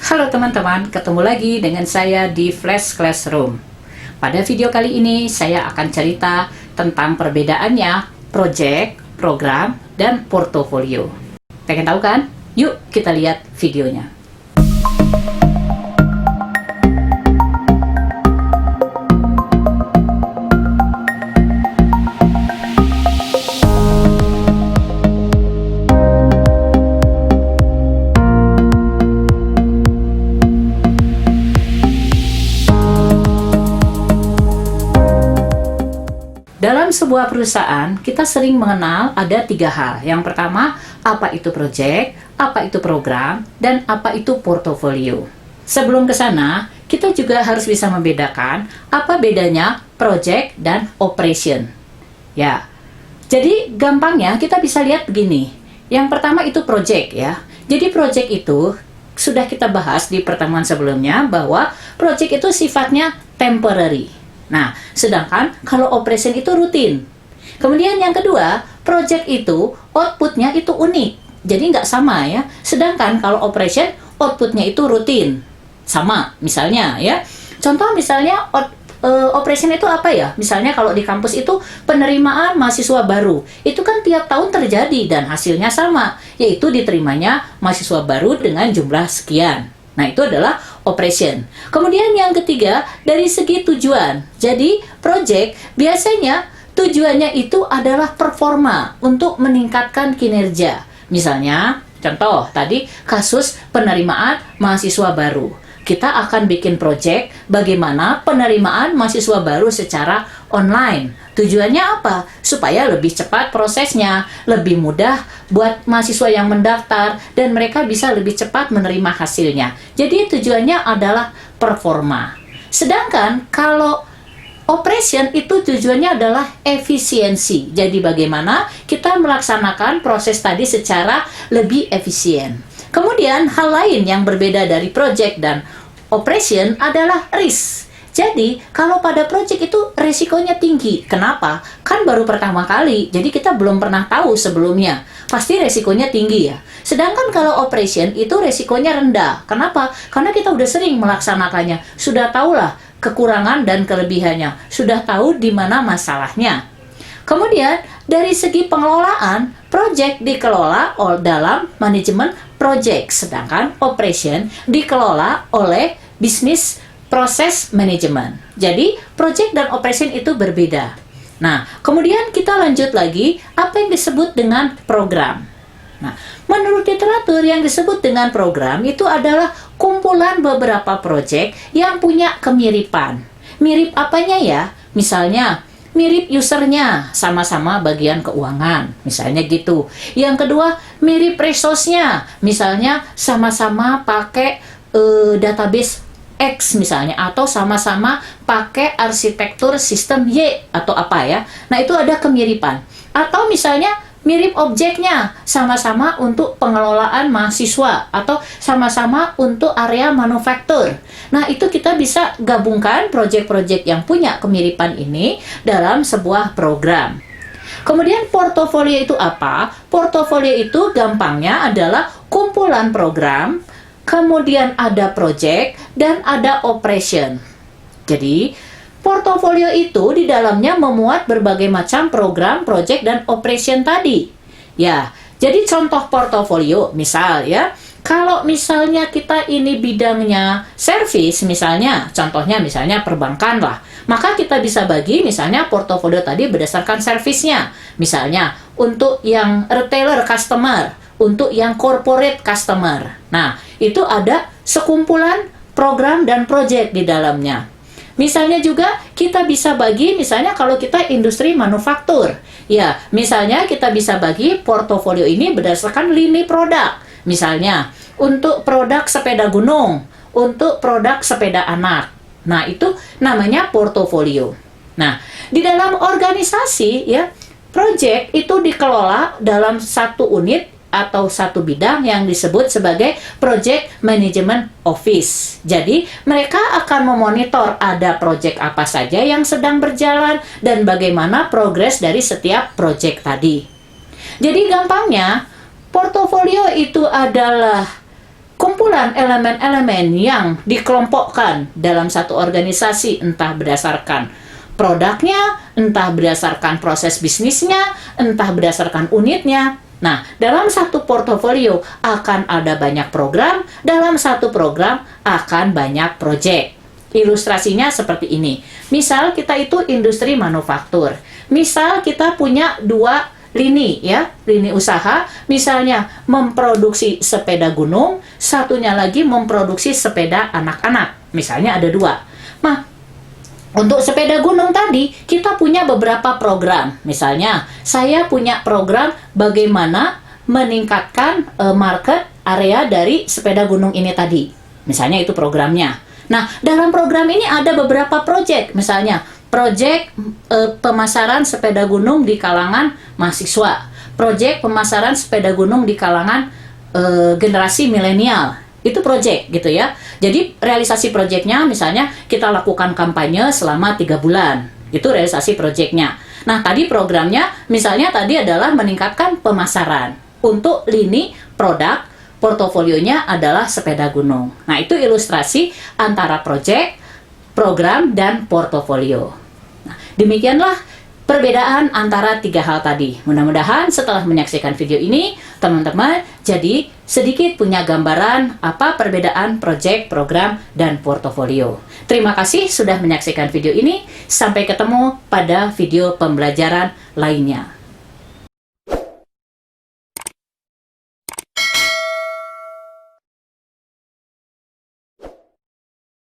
Halo teman-teman, ketemu lagi dengan saya di Flash Classroom. Pada video kali ini, saya akan cerita tentang perbedaannya project, program, dan portofolio. Pengen tahu kan? Yuk kita lihat videonya. Dalam sebuah perusahaan, kita sering mengenal ada 3 hal. Yang pertama, apa itu project, apa itu program, dan apa itu portofolio. Sebelum ke sana, kita juga harus bisa membedakan apa bedanya project dan operation. Ya, jadi gampangnya kita bisa lihat begini. Yang pertama itu project ya. Jadi project itu sudah kita bahas di pertemuan sebelumnya bahwa project itu sifatnya temporary. Nah, sedangkan kalau operation itu rutin. Kemudian yang kedua, project itu outputnya itu unik. Jadi nggak sama ya. Sedangkan kalau operation, outputnya itu rutin. Sama, misalnya ya. Contoh misalnya operation itu apa ya? Misalnya kalau di kampus itu penerimaan mahasiswa baru. Itu kan tiap tahun terjadi dan hasilnya sama. Yaitu diterimanya mahasiswa baru dengan jumlah sekian. Nah, itu adalah operation. Kemudian yang ketiga, dari segi tujuan. Jadi, project biasanya tujuannya itu adalah performa untuk meningkatkan kinerja. Misalnya, contoh tadi kasus penerimaan mahasiswa baru. Kita akan bikin project bagaimana penerimaan mahasiswa baru secara online. Tujuannya apa? Supaya lebih cepat prosesnya, lebih mudah buat mahasiswa yang mendaftar, dan mereka bisa lebih cepat menerima hasilnya. Jadi tujuannya adalah performa. Sedangkan kalau operation itu tujuannya adalah efisiensi. Jadi bagaimana kita melaksanakan proses tadi secara lebih efisien. Kemudian hal lain yang berbeda dari project dan operation adalah risk. Jadi, kalau pada project itu resikonya tinggi. Kenapa? Kan baru pertama kali, jadi kita belum pernah tahu sebelumnya. Pasti resikonya tinggi ya. Sedangkan kalau operation itu resikonya rendah. Kenapa? Karena kita udah sering melaksanakannya. Sudah tahulah kekurangan dan kelebihannya. Sudah tahu di mana masalahnya. Kemudian, dari segi pengelolaan, project dikelola dalam manajemen project. Sedangkan operation dikelola oleh bisnis proses manajemen. Jadi, project dan operation itu berbeda. Nah, kemudian kita lanjut lagi, apa yang disebut dengan program. Nah, menurut literatur yang disebut dengan program itu adalah kumpulan beberapa project yang punya kemiripan. Mirip apanya ya? Misalnya, mirip usernya, sama-sama bagian keuangan, misalnya gitu. Yang kedua, mirip resource-nya, misalnya sama-sama pakai database X misalnya, atau sama-sama pakai arsitektur sistem Y atau apa ya. Nah, itu ada kemiripan. Atau misalnya mirip objeknya, sama-sama untuk pengelolaan mahasiswa atau sama-sama untuk area manufaktur. Nah, itu kita bisa gabungkan proyek-proyek yang punya kemiripan ini dalam sebuah program. Kemudian portofolio itu apa? Portofolio itu gampangnya adalah kumpulan program, kemudian ada project, dan ada operation. Jadi, portofolio itu di dalamnya memuat berbagai macam program, project, dan operation tadi. Ya, jadi contoh portofolio, misal ya, kalau misalnya kita ini bidangnya service, misalnya, contohnya misalnya perbankan lah, maka kita bisa bagi misalnya portofolio tadi berdasarkan service-nya. Misalnya, untuk yang retailer customer, untuk yang corporate customer. Nah, itu ada sekumpulan program dan project di dalamnya. Misalnya juga kita bisa bagi, misalnya kalau kita industri manufaktur. Ya, misalnya kita bisa bagi portofolio ini berdasarkan lini produk. Misalnya, untuk produk sepeda gunung, untuk produk sepeda anak. Nah, itu namanya portofolio. Nah, di dalam organisasi ya, project itu dikelola dalam satu unit atau satu bidang yang disebut sebagai Project Management Office. Jadi, mereka akan memonitor ada project apa saja yang sedang berjalan dan bagaimana progres dari setiap project tadi. Jadi, gampangnya, portofolio itu adalah kumpulan elemen-elemen yang dikelompokkan dalam satu organisasi, entah berdasarkan produknya, entah berdasarkan proses bisnisnya, entah berdasarkan unitnya. Nah, dalam satu portofolio akan ada banyak program, dalam satu program akan banyak proyek. Ilustrasinya seperti ini. Misal kita itu industri manufaktur. Misal kita punya dua lini ya, lini usaha, misalnya memproduksi sepeda gunung, satunya lagi memproduksi sepeda anak-anak. Misalnya ada dua. Nah, untuk sepeda gunung tadi, kita punya beberapa program. Misalnya, saya punya program bagaimana meningkatkan market area dari sepeda gunung ini tadi. Misalnya itu programnya. Nah, dalam program ini ada beberapa proyek. Misalnya, proyek pemasaran sepeda gunung di kalangan mahasiswa. Proyek pemasaran sepeda gunung di kalangan generasi milenial. Itu proyek gitu ya. Jadi realisasi proyeknya misalnya kita lakukan kampanye selama 3 bulan. Itu realisasi proyeknya. Nah, tadi programnya misalnya tadi adalah meningkatkan pemasaran. Untuk lini produk, portofolionya adalah sepeda gunung. Nah, itu ilustrasi antara proyek, program, dan portofolio. Nah, demikianlah perbedaan antara 3 hal tadi. Mudah-mudahan setelah menyaksikan video ini, teman-teman jadi sedikit punya gambaran apa perbedaan proyek, program, dan portofolio. Terima kasih sudah menyaksikan video ini. Sampai ketemu pada video pembelajaran lainnya.